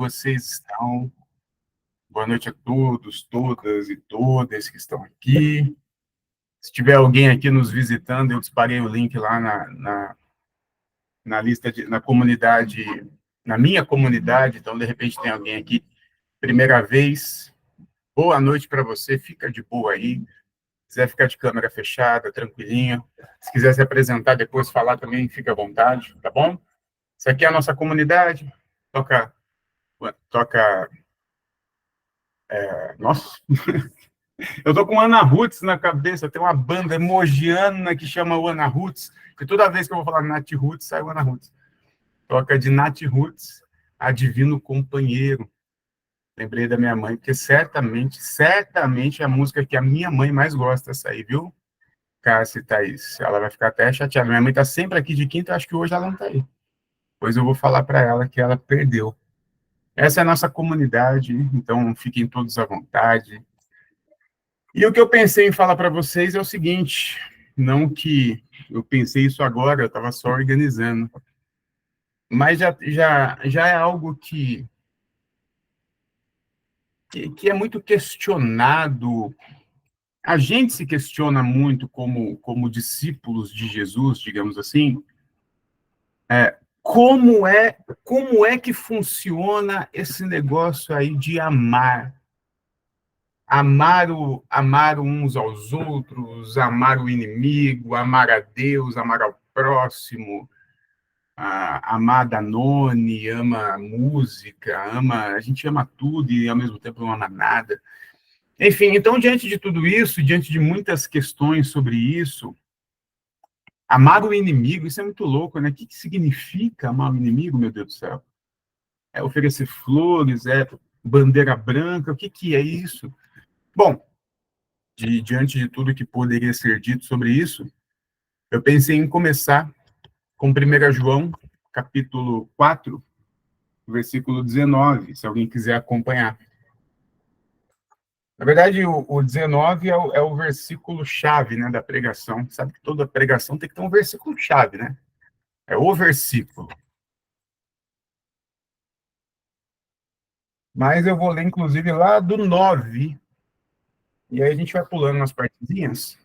Vocês estão? Boa noite a todos, todas e todas que estão aqui. Se tiver alguém aqui nos visitando, eu disparei o link lá na lista, na comunidade, na minha comunidade, então, de repente, tem alguém aqui, primeira vez. Boa noite para você, fica de boa aí. Se quiser ficar de câmera fechada, tranquilinho. Se quiser se apresentar depois, falar também, fica à vontade, tá bom? Isso aqui é a nossa comunidade. Toca. Nossa, eu tô com Ana Roots na cabeça, tem uma banda emojiana que chama Ana Roots, que toda vez que eu vou falar Nath Roots, sai o Ana Roots. Toca de Nath Roots a Divino Companheiro. Lembrei da minha mãe, porque certamente é a música que a minha mãe mais gosta, essa aí, viu? Cássia e Thaís. Ela vai ficar até chateada. Minha mãe tá sempre aqui de quinta, eu acho que hoje ela não tá aí. Pois eu vou falar para ela que ela perdeu. Essa é a nossa comunidade, então fiquem todos à vontade. E o que eu pensei em falar para vocês é o seguinte, não que eu pensei isso agora, eu estava só organizando, mas já é algo que é muito questionado, a gente se questiona muito como discípulos de Jesus, digamos assim, como é que funciona esse negócio aí de amar? Amar uns aos outros, amar o inimigo, amar a Deus, amar ao próximo, amar a Danone, ama a música, a gente ama tudo e ao mesmo tempo não ama nada. Enfim, então, diante de tudo isso, diante de muitas questões sobre isso, amar o inimigo, isso é muito louco, né? O que significa amar o inimigo, meu Deus do céu? É oferecer flores, é bandeira branca, o que é isso? Bom, diante de tudo que poderia ser dito sobre isso, eu pensei em começar com 1 João, capítulo 4, versículo 19, se alguém quiser acompanhar. Na verdade, o 19 é o versículo-chave, né, da pregação. Sabe que toda pregação tem que ter um versículo-chave, né? É o versículo. Mas eu vou ler, inclusive, lá do 9, e aí a gente vai pulando umas partezinhas.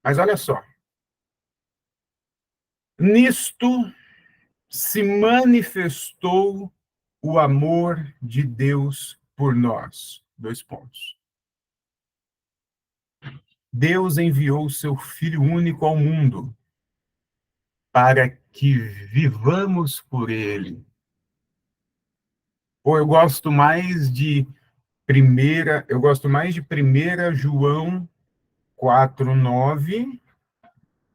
Mas olha só. Nisto se manifestou o amor de Deus por nós. Dois pontos. Deus enviou o seu Filho único ao mundo para que vivamos por ele. Ou eu gosto mais de 1 João 4:9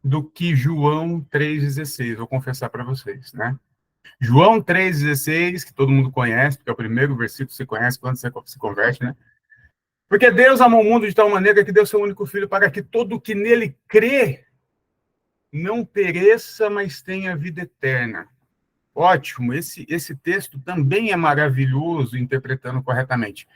do que João 3:16. Vou confessar para vocês, né? João 3:16, que todo mundo conhece, porque é o primeiro versículo que você conhece quando você se converte, né? Porque Deus amou o mundo de tal maneira que deu seu único filho para que todo o que nele crê não pereça, mas tenha vida eterna. Ótimo, esse texto também é maravilhoso, interpretando corretamente.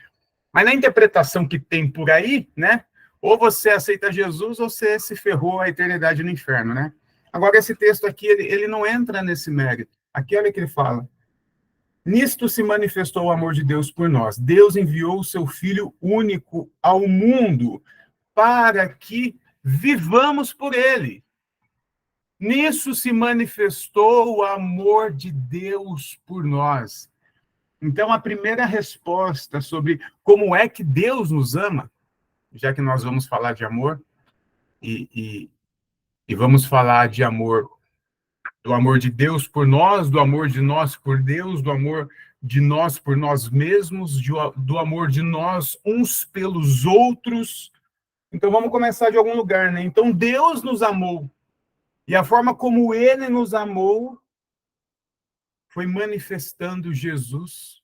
Mas na interpretação que tem por aí, né? Ou você aceita Jesus, ou você se ferrou a eternidade no inferno, né? Agora, esse texto aqui, ele não entra nesse mérito. Aqui, olha o que ele fala. Nisto se manifestou o amor de Deus por nós. Deus enviou o seu Filho único ao mundo para que vivamos por ele. Nisso se manifestou o amor de Deus por nós. Então, a primeira resposta sobre como é que Deus nos ama, já que nós vamos falar de amor, e vamos falar de amor, do amor de Deus por nós, do amor de nós por Deus, do amor de nós por nós mesmos, do amor de nós uns pelos outros. Então, vamos começar de algum lugar, né? Então, Deus nos amou. E a forma como ele nos amou foi manifestando Jesus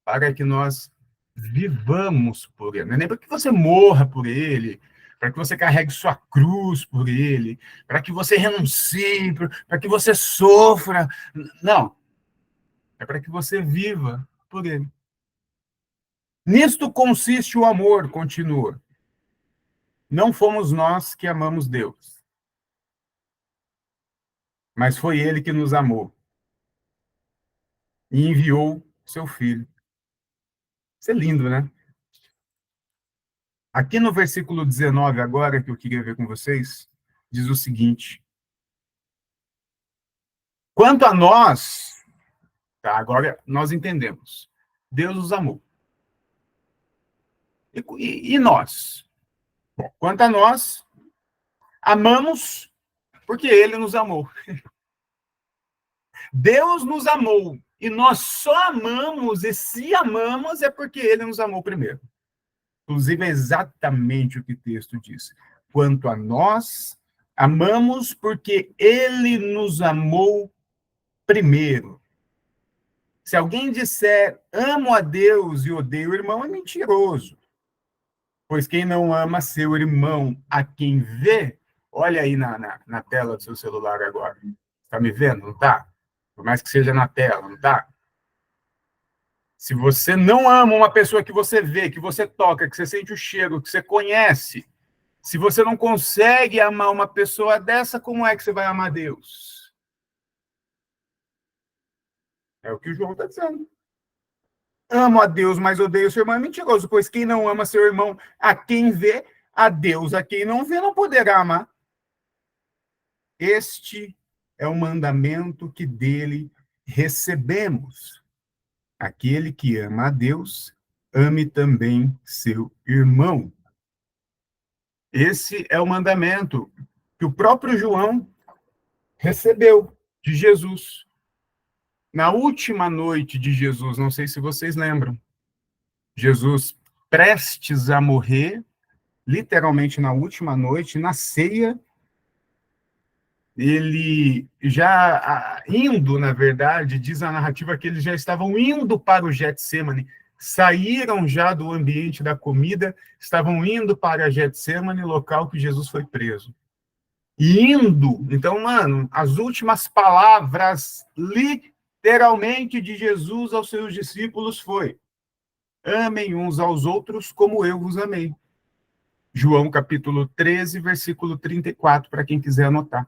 para que nós vivamos por ele. Não é nem para que você morra por ele, para que você carregue sua cruz por ele, para que você renuncie, para que você sofra. Não. É para que você viva por ele. Nisto consiste o amor, continua. Não fomos nós que amamos Deus, mas foi ele que nos amou e enviou seu filho. Isso é lindo, né? Aqui no versículo 19, agora, que eu queria ver com vocês, diz o seguinte: quanto a nós, tá, agora nós entendemos, Deus nos amou. E nós? Bom, quanto a nós, amamos porque ele nos amou. Deus nos amou. E nós só amamos, e se amamos, é porque ele nos amou primeiro. Inclusive, é exatamente o que o texto diz. Quanto a nós, amamos porque ele nos amou primeiro. Se alguém disser amo a Deus e odeio o irmão, é mentiroso. Pois quem não ama seu irmão a quem vê, olha aí na tela do seu celular agora. Está me vendo? Não está? Por mais que seja na tela, não está? Se você não ama uma pessoa que você vê, que você toca, que você sente o cheiro, que você conhece, se você não consegue amar uma pessoa dessa, como é que você vai amar Deus? É o que o João está dizendo. Amo a Deus, mas odeio seu irmão é mentiroso, pois quem não ama seu irmão a quem vê, a Deus a quem não vê, não poderá amar. Este é o mandamento que dele recebemos. Aquele que ama a Deus, ame também seu irmão. Esse é o mandamento que o próprio João recebeu de Jesus. Na última noite de Jesus, não sei se vocês lembram, Jesus prestes a morrer, literalmente na última noite, na ceia, ele já indo, na verdade, diz a narrativa que eles já estavam indo para o Getsemane, saíram já do ambiente da comida, estavam indo para Getsemane, local que Jesus foi preso. Indo, então, mano, as últimas palavras, literalmente, de Jesus aos seus discípulos foi: amem uns aos outros como eu vos amei. João capítulo 13, versículo 34, para quem quiser anotar.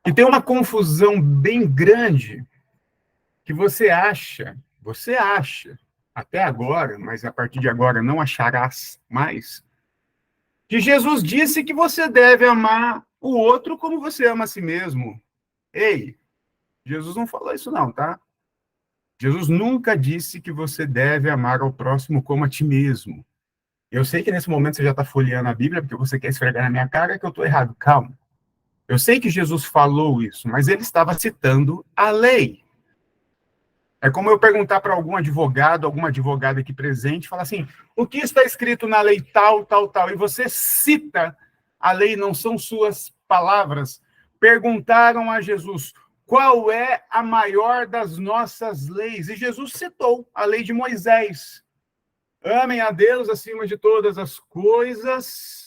E tem uma confusão bem grande que você acha, até agora, mas a partir de agora não acharás mais, que Jesus disse que você deve amar o outro como você ama a si mesmo. Ei, Jesus não falou isso não, tá? Jesus nunca disse que você deve amar ao próximo como a ti mesmo. Eu sei que nesse momento você já está folheando a Bíblia porque você quer esfregar na minha cara que eu estou errado. Calma. Eu sei que Jesus falou isso, mas ele estava citando a lei. É como eu perguntar para algum advogado, alguma advogada aqui presente, falar assim, o que está escrito na lei tal, tal, tal, e você cita a lei, não são suas palavras. Perguntaram a Jesus, qual é a maior das nossas leis? E Jesus citou a lei de Moisés. Amem a Deus acima de todas as coisas,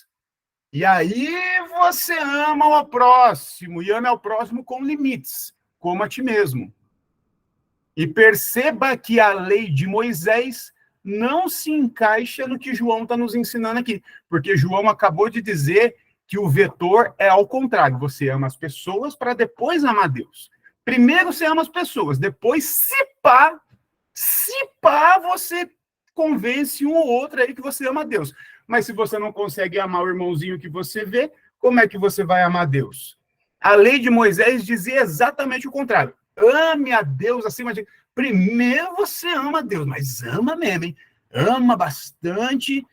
e aí você ama ao próximo, e ame ao próximo com limites, como a ti mesmo. E perceba que a lei de Moisés não se encaixa no que João está nos ensinando aqui, porque João acabou de dizer que o vetor é ao contrário, você ama as pessoas para depois amar Deus. Primeiro você ama as pessoas, depois, se pá, você convence um ou outro aí que você ama Deus. Mas se você não consegue amar o irmãozinho que você vê, como é que você vai amar Deus? A lei de Moisés dizia exatamente o contrário. Ame a Deus acima de... Primeiro você ama a Deus, mas ama mesmo, hein? Ama bastante,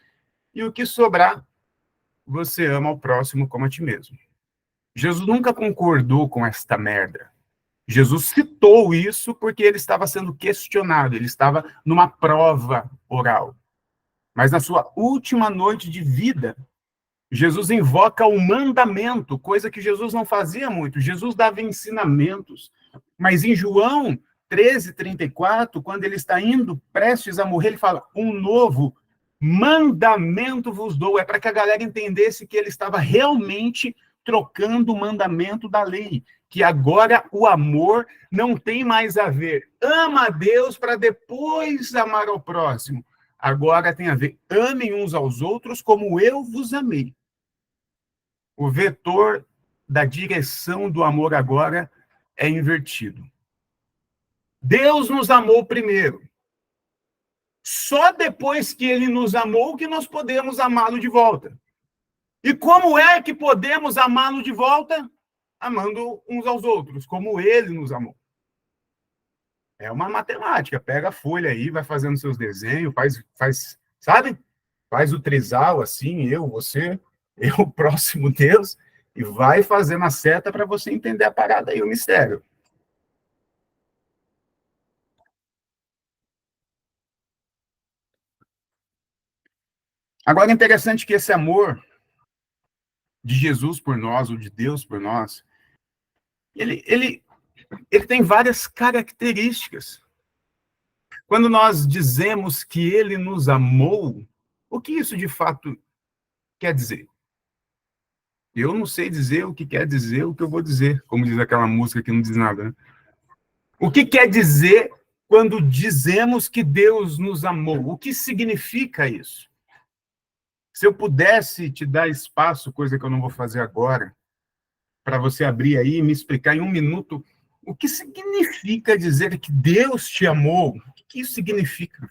e o que sobrar, você ama o próximo como a ti mesmo. Jesus nunca concordou com esta merda. Jesus citou isso porque ele estava sendo questionado, ele estava numa prova oral. Mas na sua última noite de vida, Jesus invoca o mandamento, coisa que Jesus não fazia muito. Jesus dava ensinamentos. Mas em João 13:34, quando ele está indo prestes a morrer, ele fala: um novo mandamento vos dou. É para que a galera entendesse que ele estava realmente trocando o mandamento da lei, que agora o amor não tem mais a ver. Ama a Deus para depois amar ao próximo. Agora tem a ver, amem uns aos outros como eu vos amei. O vetor da direção do amor agora é invertido. Deus nos amou primeiro. Só depois que ele nos amou que nós podemos amá-lo de volta. E como é que podemos amá-lo de volta? Amando uns aos outros, como ele nos amou. É uma matemática. Pega a folha aí, vai fazendo seus desenhos, faz, sabe? Faz o trisal assim, eu, você, eu, próximo Deus, e vai fazendo a seta para você entender a parada aí, o mistério. Agora, é interessante que esse amor de Jesus por nós, ou de Deus por nós, ele tem várias características. Quando nós dizemos que ele nos amou, o que isso de fato quer dizer? Eu não sei dizer o que quer dizer o que eu vou dizer, como diz aquela música que não diz nada, né? O que quer dizer quando dizemos que Deus nos amou? O que significa isso? Se eu pudesse te dar espaço, coisa que eu não vou fazer agora, para você abrir aí e me explicar em um minuto o que significa dizer que Deus te amou, o que isso significa?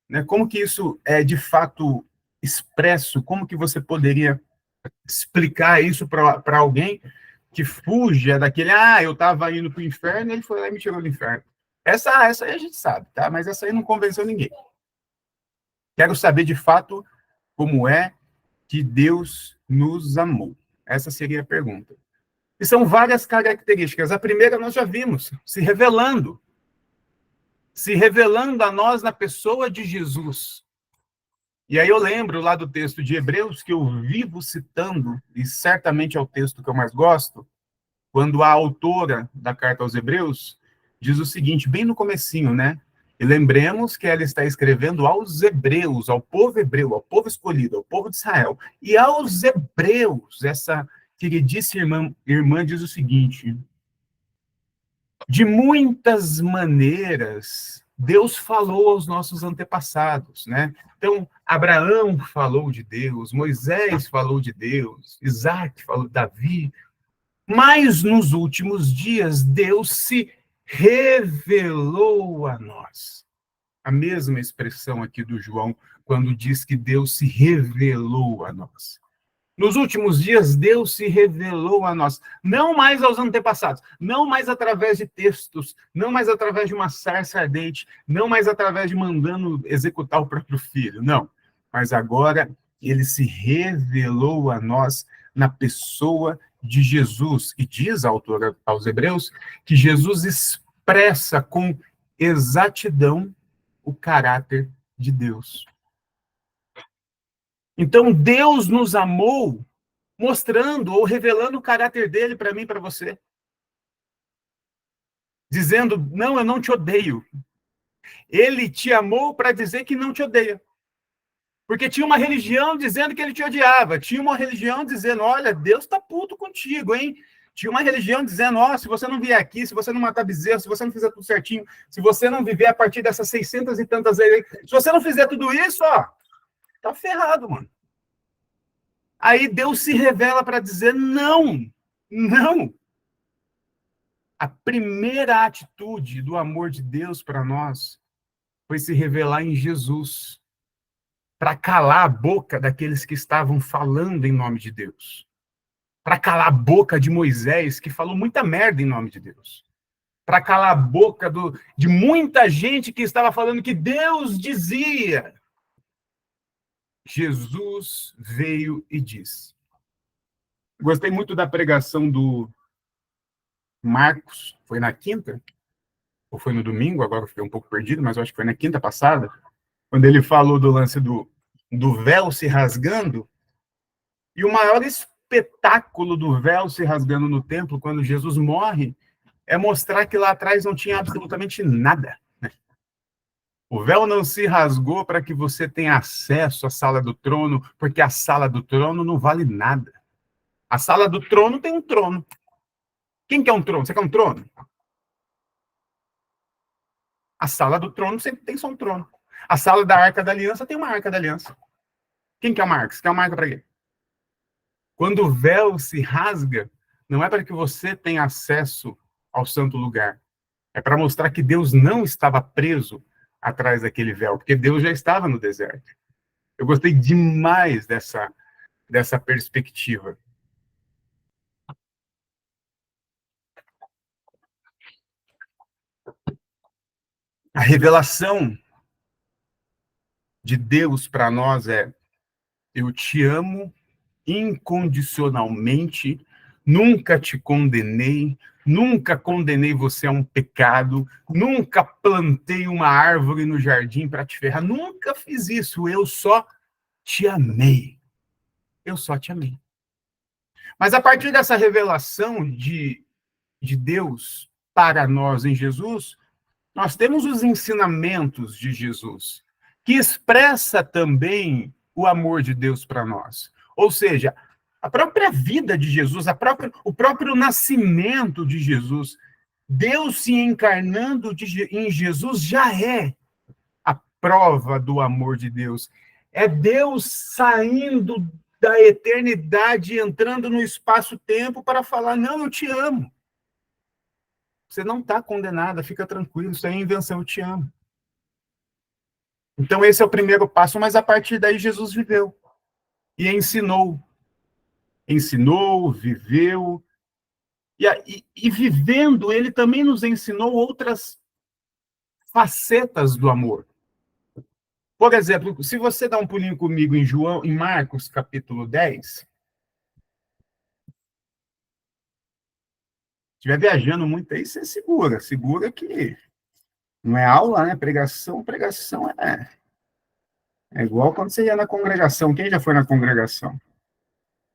Né? Como que isso é de fato expresso? Como que você poderia explicar isso para alguém que fuja daquele, eu estava indo para o inferno e ele foi lá e me tirou do inferno. Essa aí a gente sabe, tá? Mas essa aí não convenceu ninguém. Quero saber de fato como é que Deus nos amou. Essa seria a pergunta. E são várias características. A primeira nós já vimos, se revelando a nós na pessoa de Jesus. E aí eu lembro lá do texto de Hebreus, que eu vivo citando, e certamente é o texto que eu mais gosto, quando a autora da carta aos Hebreus diz o seguinte, bem no comecinho, né? E lembremos que ela está escrevendo aos hebreus, ao povo hebreu, ao povo escolhido, ao povo de Israel. E aos hebreus, essa queridíssima irmã diz o seguinte, de muitas maneiras, Deus falou aos nossos antepassados, né? Então, Abraão falou de Deus, Moisés falou de Deus, Isaac falou de Davi, mas nos últimos dias, Deus se revelou a nós. A mesma expressão aqui do João, quando diz que Deus se revelou a nós. Nos últimos dias, Deus se revelou a nós, não mais aos antepassados, não mais através de textos, não mais através de uma sarça ardente, não mais através de mandando executar o próprio filho, não. Mas agora, ele se revelou a nós na pessoa de Jesus. E diz a autora aos Hebreus que Jesus expressa com exatidão o caráter de Deus. Então, Deus nos amou mostrando ou revelando o caráter dele para mim e para você. Dizendo, não, eu não te odeio. Ele te amou para dizer que não te odeia. Porque tinha uma religião dizendo que ele te odiava. Tinha uma religião dizendo, olha, Deus está puto contigo, hein? Tinha uma religião dizendo, se você não vier aqui, se você não matar bezerro, se você não fizer tudo certinho, se você não viver a partir dessas 600 e tantas leis, se você não fizer tudo isso, tá ferrado, mano. Aí Deus se revela para dizer, não. A primeira atitude do amor de Deus para nós foi se revelar em Jesus, para calar a boca daqueles que estavam falando em nome de Deus, para calar a boca de Moisés, que falou muita merda em nome de Deus, para calar a boca de muita gente que estava falando que Deus dizia. Jesus veio e disse. Gostei muito da pregação do Marcos, foi na quinta, ou foi no domingo, agora eu fiquei um pouco perdido, mas eu acho que foi na quinta passada, quando ele falou do lance do véu se rasgando, e o maior espetáculo do véu se rasgando no templo, quando Jesus morre, é mostrar que lá atrás não tinha absolutamente nada. Né? O véu não se rasgou para que você tenha acesso à sala do trono, porque a sala do trono não vale nada. A sala do trono tem um trono. Quem quer um trono? Você quer um trono? A sala do trono sempre tem só um trono. A sala da Arca da Aliança tem uma Arca da Aliança. Quem quer uma arca? Você quer uma arca para quê? Quando o véu se rasga, não é para que você tenha acesso ao santo lugar. É para mostrar que Deus não estava preso atrás daquele véu, porque Deus já estava no deserto. Eu gostei demais dessa perspectiva. A revelação de Deus para nós é: eu te amo incondicionalmente, nunca te condenei, nunca condenei você a um pecado, nunca plantei uma árvore no jardim para te ferrar, nunca fiz isso, eu só te amei. Eu só te amei. Mas a partir dessa revelação de Deus para nós em Jesus, nós temos os ensinamentos de Jesus, que expressa também o amor de Deus para nós. Ou seja, a própria vida de Jesus, o próprio nascimento de Jesus, Deus se encarnando em Jesus já é a prova do amor de Deus. É Deus saindo da eternidade, entrando no espaço-tempo para falar: não, eu te amo. Você não está condenada, fica tranquilo, isso é invenção, eu te amo. Então, esse é o primeiro passo, mas a partir daí Jesus viveu e ensinou. Ensinou, viveu, e vivendo, ele também nos ensinou outras facetas do amor. Por exemplo, se você dá um pulinho comigo em Marcos, capítulo 10, estiver viajando muito aí, você segura que não é aula, né? Pregação é igual quando você ia na congregação. Quem já foi na congregação?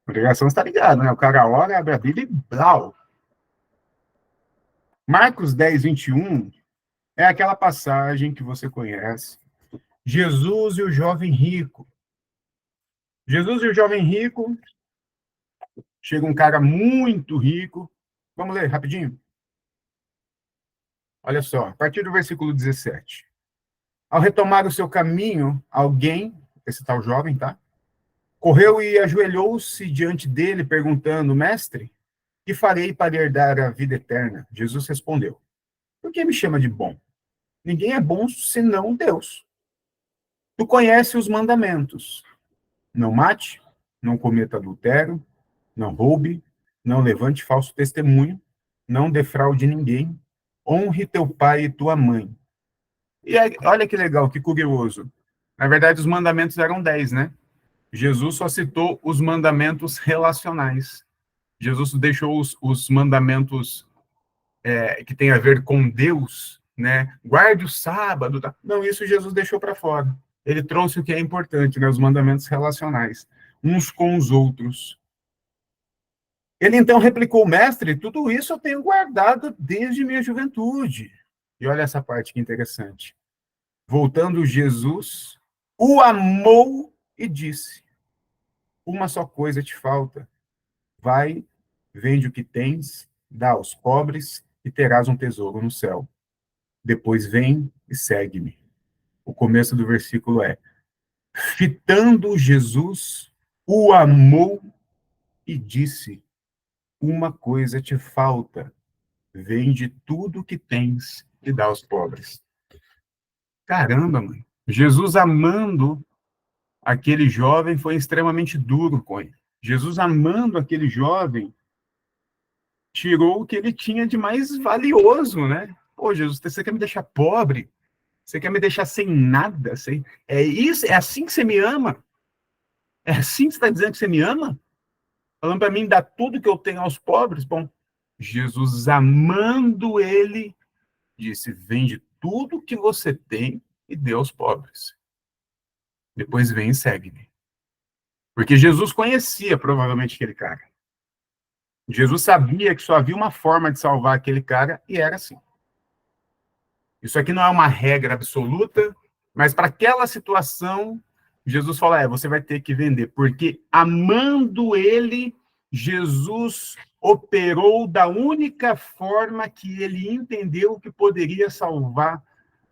Congregação está ligado, né? O cara ora, abre a Bíblia e blau. Marcos 10, 21 é aquela passagem que você conhece. Jesus e o jovem rico. Jesus e o jovem rico, chega um cara muito rico. Vamos ler rapidinho? Olha só, a partir do versículo 17. Ao retomar o seu caminho, alguém, esse tal jovem, tá? Correu e ajoelhou-se diante dele, perguntando: Mestre, que farei para herdar a vida eterna? Jesus respondeu: Por que me chama de bom? Ninguém é bom senão Deus. Tu conheces os mandamentos: não mate, não cometa adultério, não roube, não levante falso testemunho, não defraude ninguém, honre teu pai e tua mãe. E aí, olha que legal, que curioso. Na verdade, os mandamentos eram 10, né? Jesus só citou os mandamentos relacionais. Jesus deixou os mandamentos que tem a ver com Deus, né? Guarde o sábado. Tá? Não, isso Jesus deixou para fora. Ele trouxe o que é importante, né? Os mandamentos relacionais, uns com os outros. Ele então replicou: Mestre, tudo isso eu tenho guardado desde minha juventude. E olha essa parte que interessante. Voltando Jesus, o amou e disse: Uma só coisa te falta. Vai, vende o que tens, dá aos pobres e terás um tesouro no céu. Depois vem e segue-me. O começo do versículo é: fitando Jesus, o amou e disse: Uma coisa te falta. Vende tudo o que tens e dá aos pobres. Caramba, mano. Jesus amando aquele jovem foi extremamente duro com ele. Jesus amando aquele jovem tirou o que ele tinha de mais valioso, né? Pô, Jesus, você quer me deixar pobre? Você quer me deixar sem nada? É isso? É assim que você me ama? É assim que você está dizendo que você me ama? Falando para mim, dar tudo que eu tenho aos pobres? Bom, Jesus amando ele, disse: vende tudo que você tem e dê aos pobres. Depois vem e segue-me. Porque Jesus conhecia provavelmente aquele cara. Jesus sabia que só havia uma forma de salvar aquele cara e era assim. Isso aqui não é uma regra absoluta, mas para aquela situação, Jesus fala: você vai ter que vender, porque amando ele, Jesus operou da única forma que ele entendeu que poderia salvar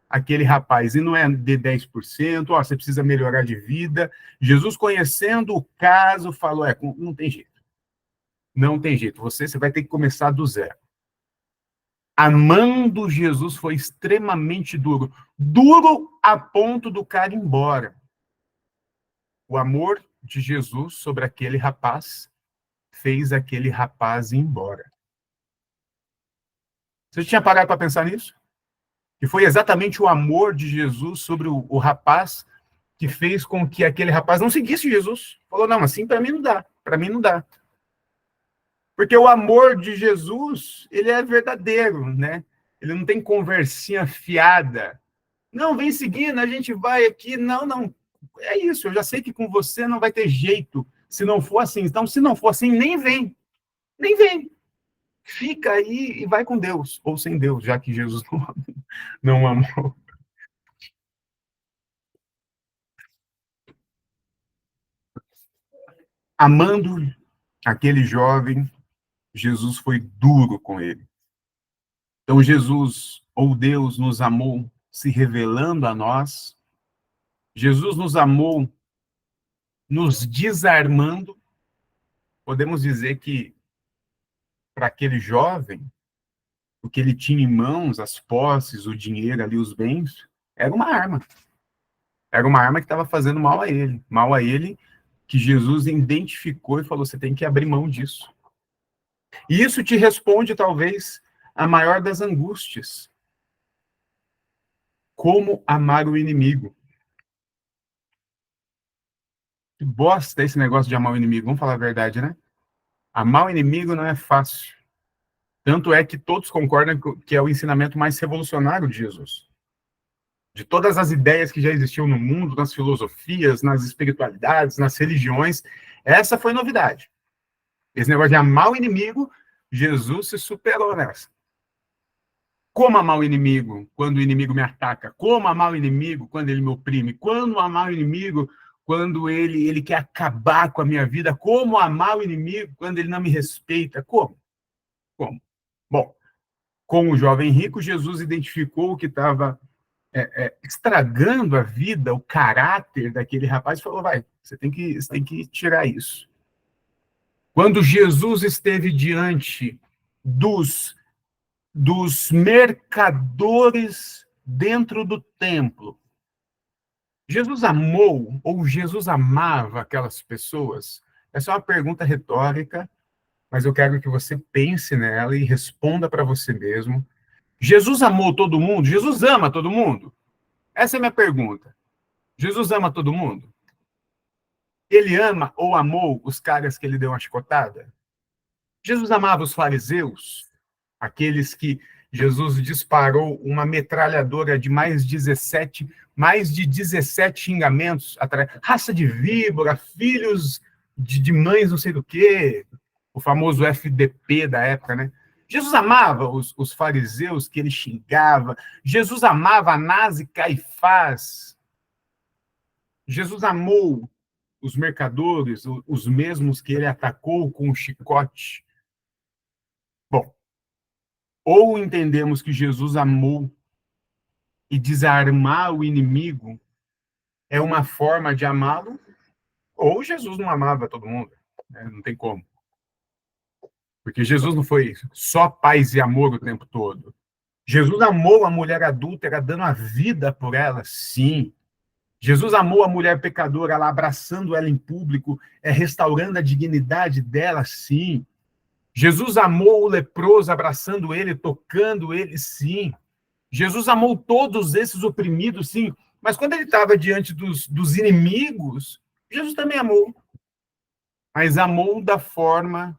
aquele rapaz. E não é de 10%, você precisa melhorar de vida. Jesus, conhecendo o caso, falou: não tem jeito. Não tem jeito. Você vai ter que começar do zero. Amando Jesus foi extremamente duro. Duro a ponto do cara ir embora. O amor de Jesus sobre aquele rapaz fez aquele rapaz ir embora. Você tinha parado para pensar nisso? Que foi exatamente o amor de Jesus sobre o rapaz que fez com que aquele rapaz não seguisse Jesus. Falou, não, assim para mim não dá, para mim não dá. Porque o amor de Jesus, ele é verdadeiro, né? Ele não tem conversinha fiada. Não, vem seguindo, a gente vai aqui. Não, não. É isso, eu já sei que com você não vai ter jeito se não for assim. Então, se não for assim, nem vem. Nem vem. Fica aí e vai com Deus, ou sem Deus, já que Jesus não amou. Amando aquele jovem, Jesus foi duro com ele. Então, Jesus, ou Deus, nos amou se revelando a nós. Jesus nos amou nos desarmando. Podemos dizer que, para aquele jovem, o que ele tinha em mãos, as posses, o dinheiro ali, os bens, era uma arma. Era uma arma que estava fazendo mal a ele. Mal a ele, que Jesus identificou e falou: você tem que abrir mão disso. E isso te responde, talvez, a maior das angústias: como amar o inimigo. Que bosta esse negócio de amar o inimigo, vamos falar a verdade, né? Amar o inimigo não é fácil. Tanto é que todos concordam que é o ensinamento mais revolucionário de Jesus. De todas as ideias que já existiam no mundo, nas filosofias, nas espiritualidades, nas religiões, essa foi novidade. Esse negócio de amar o inimigo, Jesus se superou nessa. Como amar o inimigo quando o inimigo me ataca? Como amar o inimigo quando ele me oprime? Como amar o inimigo quando ele quer acabar com a minha vida? Como amar o inimigo quando ele não me respeita? Como? Como? Bom, com o jovem rico, Jesus identificou o que estava estragando a vida, o caráter daquele rapaz, e falou: vai, você tem que tirar isso. Quando Jesus esteve diante dos, dos mercadores dentro do templo, Jesus amou ou Jesus amava aquelas pessoas? Essa é uma pergunta retórica, mas eu quero que você pense nela e responda para você mesmo. Jesus amou todo mundo? Jesus ama todo mundo? Essa é a minha pergunta. Jesus ama todo mundo? Ele ama ou amou os caras que ele deu uma chicotada? Jesus amava os fariseus, aqueles que Jesus disparou uma metralhadora de mais de 17 xingamentos atrás. Raça de víbora, filhos de mães não sei do que, o famoso FDP da época, né? Jesus amava os fariseus que ele xingava. Jesus amava Anás e Caifás. Jesus amou os mercadores, os mesmos que ele atacou com o chicote. Bom, ou entendemos que Jesus amou e desarmar o inimigo é uma forma de amá-lo, ou Jesus não amava todo mundo, né? Não tem como. Porque Jesus não foi só paz e amor o tempo todo. Jesus amou a mulher adúltera, dando a vida por ela, sim. Jesus amou a mulher pecadora, ela abraçando ela em público, restaurando a dignidade dela, sim. Jesus amou o leproso, abraçando ele, tocando ele, sim. Jesus amou todos esses oprimidos, sim. Mas quando ele estava diante dos inimigos, Jesus também amou. Mas amou da forma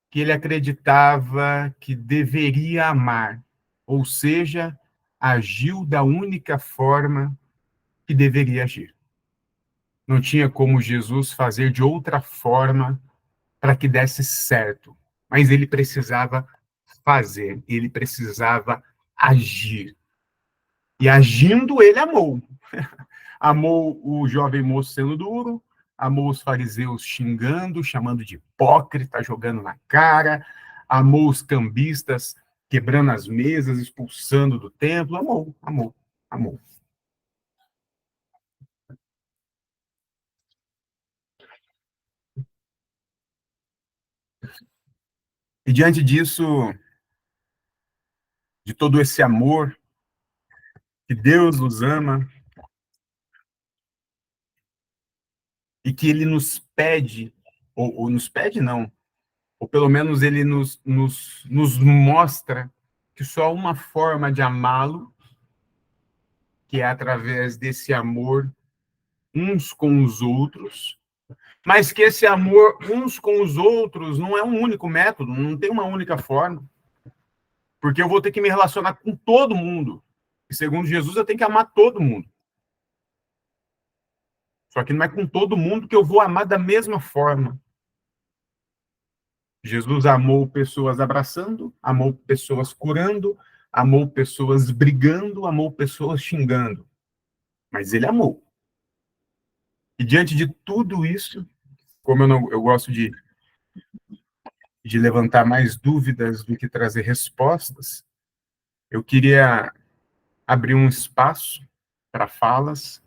que ele acreditava que deveria amar. Ou seja, agiu da única forma que deveria agir. Não tinha como Jesus fazer de outra forma para que desse certo. Mas ele precisava fazer, ele precisava agir. E agindo, ele amou. Amou o jovem moço sendo duro, amou os fariseus xingando, chamando de hipócrita, jogando na cara, amou os cambistas quebrando as mesas, expulsando do templo. Amou, amou, amou. E diante disso, de todo esse amor, que Deus nos ama e que ele nos pede, ou nos pede não, ou pelo menos ele nos mostra que só há uma forma de amá-lo, que é através desse amor uns com os outros, mas que esse amor uns com os outros não é um único método, não tem uma única forma, porque eu vou ter que me relacionar com todo mundo. E segundo Jesus, eu tenho que amar todo mundo. Só que não é com todo mundo que eu vou amar da mesma forma. Jesus amou pessoas abraçando, amou pessoas curando, amou pessoas brigando, amou pessoas xingando. Mas ele amou. E diante de tudo isso, como eu gosto de levantar mais dúvidas do que trazer respostas, eu queria abrir um espaço para falas.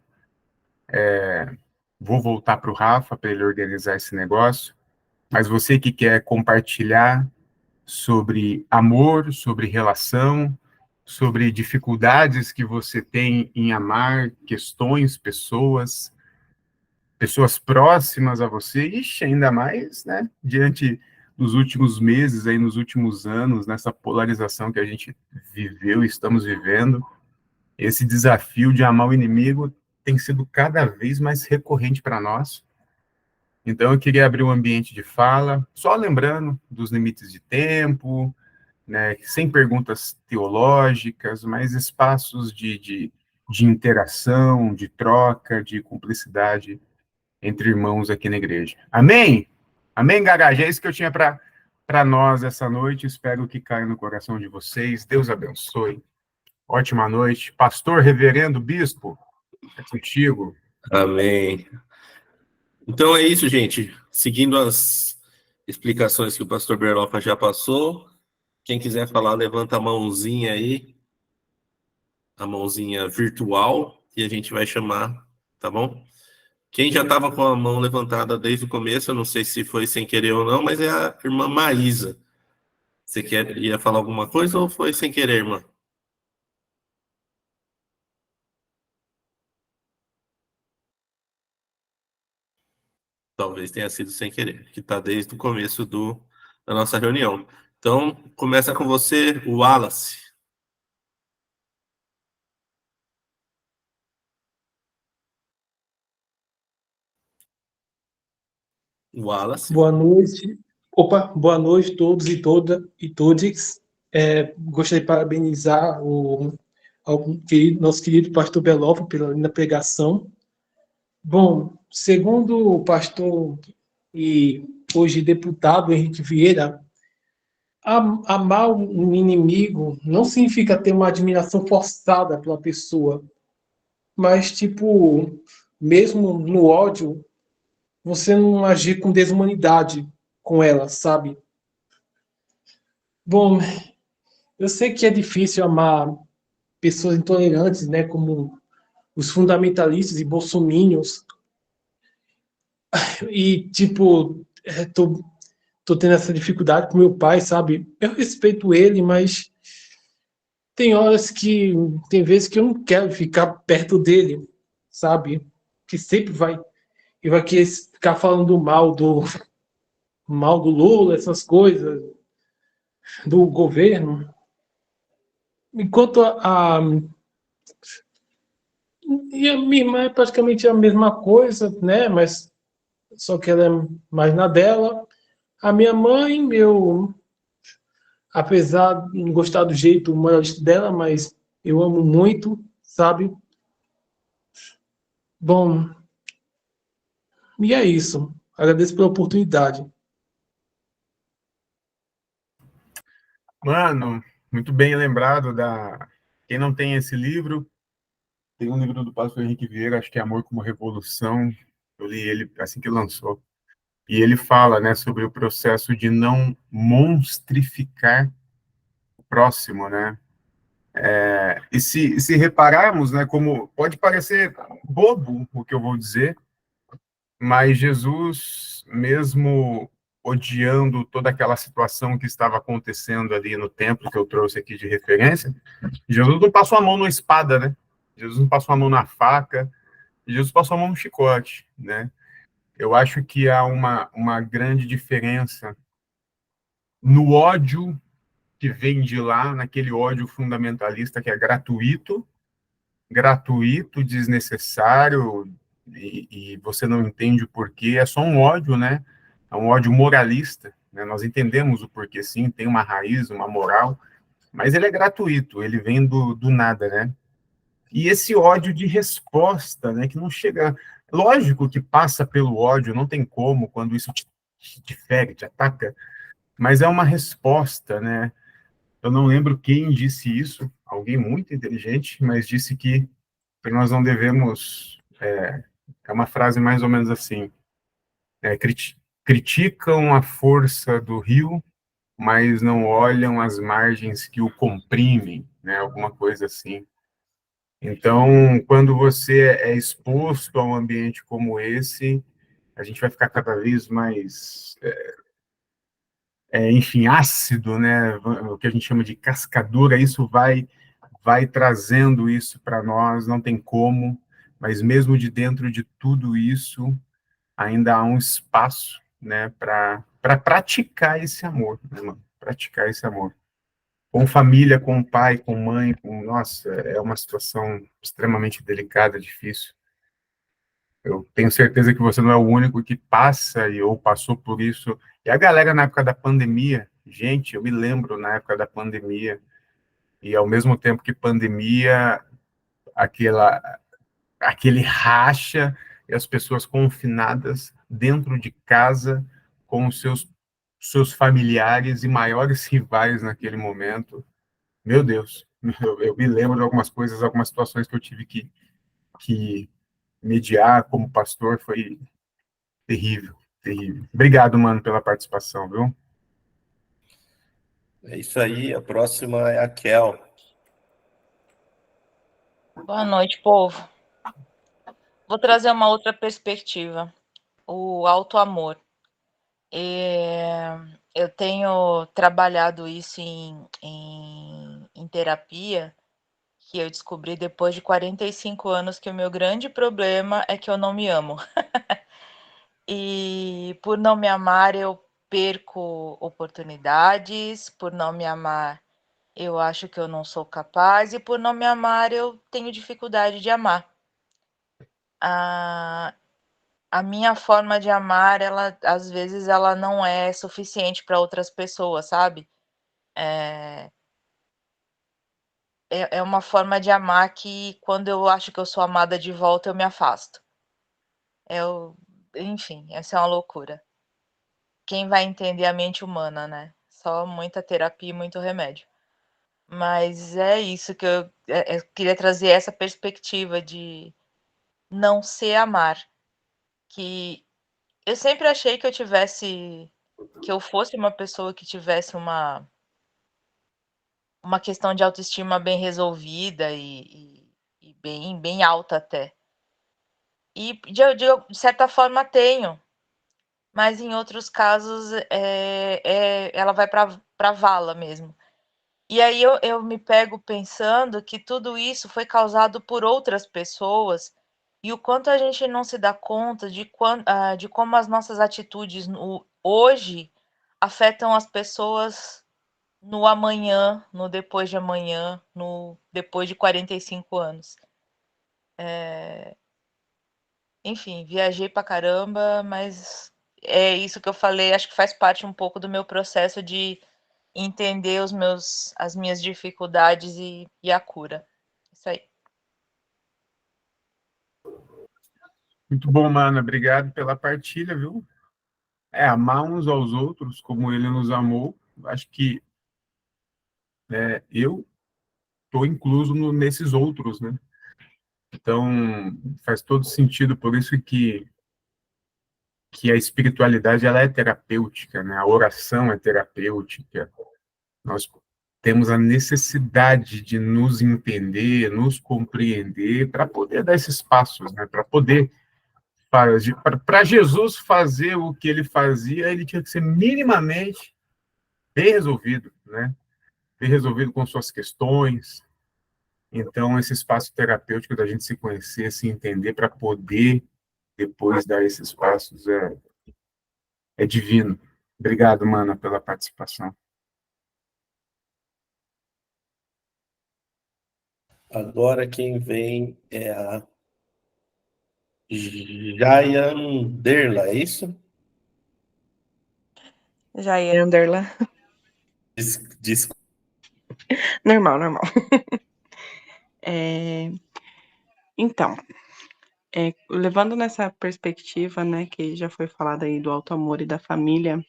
Vou voltar para o Rafa para ele organizar esse negócio. Mas você que quer compartilhar sobre amor, sobre relação, sobre dificuldades que você tem em amar questões, pessoas próximas a você, ixi, ainda mais, né, diante dos últimos meses, aí nos últimos anos, nessa polarização que a gente viveu e estamos vivendo, esse desafio de amar o inimigo tem sido cada vez mais recorrente para nós. Então, eu queria abrir um ambiente de fala, só lembrando dos limites de tempo, né, sem perguntas teológicas, mas espaços de interação, de troca, de cumplicidade entre irmãos aqui na igreja. Amém? Amém, Garagem? É isso que eu tinha para nós essa noite. Espero que caia no coração de vocês. Deus abençoe. Ótima noite. Pastor, reverendo, bispo, é contigo. Amém. Então é isso, gente. Seguindo as explicações que o pastor Berloffa já passou, quem quiser falar, levanta a mãozinha aí, a mãozinha virtual, e a gente vai chamar, tá bom? Quem já estava com a mão levantada desde o começo, eu não sei se foi sem querer ou não, mas é a irmã Maísa. Você ia falar alguma coisa ou foi sem querer, irmã? Talvez tenha sido sem querer, que está desde o começo da nossa reunião. Então, começa com você, o Wallace. Wallace. Boa noite. Opa, boa noite a todos e todas. Gostaria de parabenizar nosso querido pastor Belofo pela linda pregação. Bom, segundo o pastor e hoje deputado Henrique Vieira, amar um inimigo não significa ter uma admiração forçada pela pessoa, mas, tipo, mesmo no ódio, você não agir com desumanidade com ela, sabe? Bom, eu sei que é difícil amar pessoas intolerantes, né, como os fundamentalistas e bolsominions, e, tipo, tô tendo essa dificuldade com meu pai, sabe? Eu respeito ele, mas tem vezes que eu não quero ficar perto dele, sabe? Que sempre vai querer ficar falando mal do Lula, essas coisas, do governo. Enquanto e a minha irmã é praticamente a mesma coisa, né? Mas só que ela é mais na dela. A minha mãe, apesar de não gostar do jeito moralista dela, mas eu amo muito, sabe? Bom, e é isso. Agradeço pela oportunidade. Mano, muito bem lembrado da... Quem não tem esse livro, tem um livro do pastor Henrique Vieira, acho que é Amor como Revolução. Eu li ele assim que lançou. E ele fala, né, sobre o processo de não monstrificar o próximo, né? E se repararmos, né, como pode parecer bobo o que eu vou dizer, mas Jesus, mesmo odiando toda aquela situação que estava acontecendo ali no templo que eu trouxe aqui de referência, Jesus não passou a mão na espada, né? Jesus não passou a mão na faca, Jesus passou a mão no chicote, né? Eu acho que há uma grande diferença no ódio que vem de lá, naquele ódio fundamentalista que é gratuito, desnecessário, e você não entende o porquê, é só um ódio, né? É um ódio moralista, né? Nós entendemos o porquê, sim, tem uma raiz, uma moral, mas ele é gratuito, ele vem do nada, né? E esse ódio de resposta, né, que não chega... Lógico que passa pelo ódio, não tem como, quando isso te fere, te ataca, mas é uma resposta, né? Eu não lembro quem disse isso, alguém muito inteligente, mas disse que nós não devemos... É uma frase mais ou menos assim, criticam a força do rio, mas não olham as margens que o comprimem, né? Alguma coisa assim. Então, quando você é exposto a um ambiente como esse, a gente vai ficar cada vez mais, enfim, ácido, né? O que a gente chama de cascadura, isso vai trazendo isso para nós, não tem como, mas mesmo de dentro de tudo isso, ainda há um espaço, né, para praticar esse amor, né, mano? Praticar esse amor. Com família, com pai, com mãe, nossa, é uma situação extremamente delicada, difícil. Eu tenho certeza que você não é o único que passa ou passou por isso. E a galera na época da pandemia, gente, eu me lembro na época da pandemia, e ao mesmo tempo que pandemia, aquele racha e as pessoas confinadas dentro de casa com os seus familiares e maiores rivais naquele momento. Meu Deus, eu me lembro de algumas coisas, algumas situações que eu tive que mediar como pastor, foi terrível, terrível. Obrigado, mano, pela participação, viu? É isso aí. A próxima é a Kel. Boa noite, povo. Vou trazer uma outra perspectiva, o auto-amor. Eu tenho trabalhado isso em terapia, que eu descobri depois de 45 anos que o meu grande problema é que eu não me amo. E por não me amar, eu perco oportunidades, por não me amar, eu acho que eu não sou capaz, e por não me amar, eu tenho dificuldade de amar. A minha forma de amar, ela às vezes ela não é suficiente para outras pessoas, sabe? É uma forma de amar que quando eu acho que eu sou amada de volta, eu me afasto. Eu, enfim, essa é uma loucura. Quem vai entender a mente humana, né? Só muita terapia e muito remédio. Mas é isso que eu queria trazer essa perspectiva de não ser amar, que eu sempre achei que eu fosse uma pessoa que tivesse uma questão de autoestima bem resolvida e bem alta até. E de certa forma tenho, mas em outros casos ela vai para vala mesmo. E aí eu me pego pensando que tudo isso foi causado por outras pessoas e o quanto a gente não se dá conta de como as nossas atitudes hoje afetam as pessoas no amanhã, no depois de amanhã, no depois de 45 anos. Enfim, viajei pra caramba, mas é isso que eu falei, acho que faz parte um pouco do meu processo de entender as minhas dificuldades e a cura. Isso aí. Muito bom, mano. Obrigado pela partilha, viu? Amar uns aos outros como ele nos amou. Acho que eu estou incluso nesses outros, né? Então, faz todo sentido, por isso que a espiritualidade ela é terapêutica, né? A oração é terapêutica. Nós temos a necessidade de nos entender, nos compreender, para poder dar esses passos, né? Para poder Para Jesus fazer o que ele fazia, ele tinha que ser minimamente bem resolvido, né? Bem resolvido com suas questões. Então, esse espaço terapêutico da gente se conhecer, se entender, para poder depois dar esses passos é divino. Obrigado, Mana, pela participação. Agora quem vem é a Jayanderla, é isso? Jayanderla. Normal. Então, levando nessa perspectiva, né, que já foi falado aí do alto amor e da família,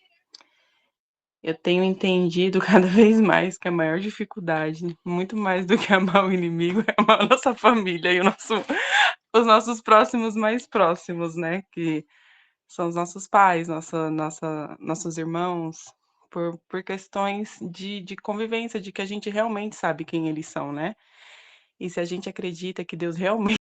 eu tenho entendido cada vez mais que a maior dificuldade, muito mais do que amar o inimigo, é amar a nossa família e os nossos próximos mais próximos, né, que são os nossos pais, nossos irmãos, por questões de convivência, de que a gente realmente sabe quem eles são, né? E se a gente acredita que Deus realmente